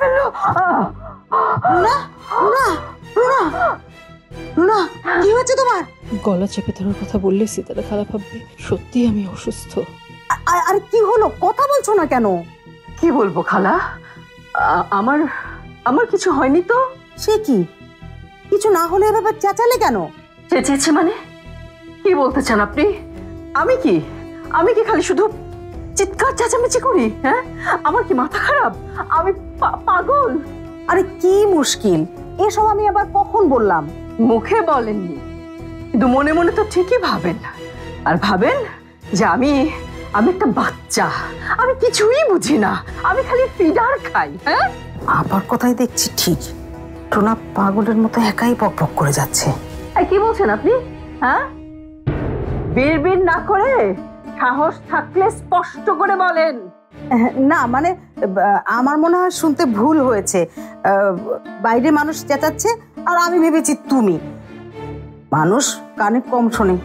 ফেললো। রুনা, রুনা, রুনা, রুনা, কি হয়েছে তোমার? গলা চেপে ধরার কথা বললে সিতারা খালা ভাববে সত্যি আমি অসুস্থ। আরে কি হলো, কথা বলছো না কেন? কি বলবো খালা, আমার আমার কিছু হয়নি তো। সে কি, কিছু না হলে এভাবে চেঁচালে কেন? চেঁচিয়েছে মানে কি বলতে চান আপনি? আমি কি খালি শুধু চিৎকার চেঁচামেচি করি? হ্যাঁ, আমার কি মাথা খারাপ? আমি পাগল? আরে কি মুশকিল, এসব আমি আবার কখন বললাম? মুখে বলেননি, কিন্তু মনে মনে তো ঠিকই ভাবেন। আর ভাবেন যে আমি একটা বাচ্চা, আমি কিছুই বুঝি না, আমি খালি ফিডার খাই। হ্যাঁ, আবার কথাই দেখছি ঠিক। রুনা পাগলের মতো একাই বকবক করে যাচ্ছে। কি বলছেন আপনি? হ্যাঁ, বিড়বিড় না করে সাহস থাকলে স্পষ্ট করে বলেন। না মানে আমার মনে হয় শুনতে ভুল হয়েছে। বাইরে মানুষ চেঁচাচ্ছে আর আমি ভেবেছি তুমি। মানুষ কানে কম শোনে,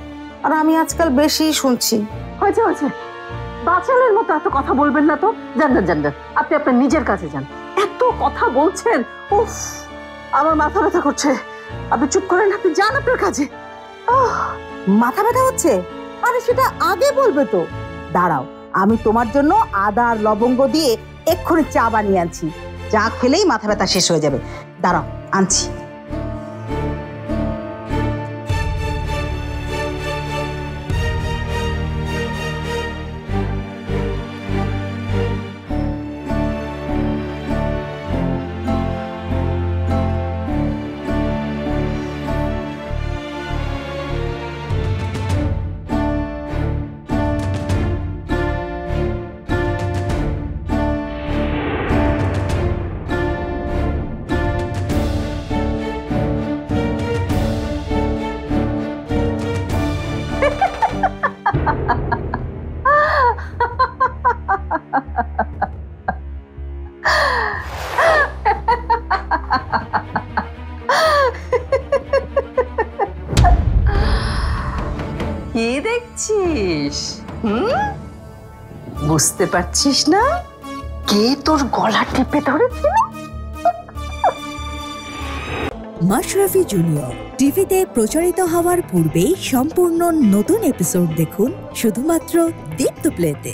আর আমি আজকাল বেশি শুনছি। হয়েছে হয়েছে, বাচালের মতো এত কথা বলবেন না তো। যান যান যান, আপনি আপনার নিজের কাছে যান। এত কথা বলছেন, উফ, আমার মাথা ব্যথা করছে। আপনি চুপ করেন, আপনি যান আপনার কাছে। মাথা ব্যথা হচ্ছে? আরে সেটা আগে বলবে তো। দাঁড়াও, আমি তোমার জন্য আদা আর লবঙ্গ দিয়ে এক্ষুনি চা বানিয়ে আনছি। চা খেলেই মাথা ব্যথা শেষ হয়ে যাবে। দাঁড়াও, আনছি। কি দেখছিস? বুঝতে পারছিস না কে তোর গলা টিপে ধরেছিল? মাশরাফি জুনিয়র টিভিতে প্রচারিত হওয়ার পূর্বেই সম্পূর্ণ নতুন এপিসোড দেখুন শুধুমাত্র দীপ্ত প্লেতে।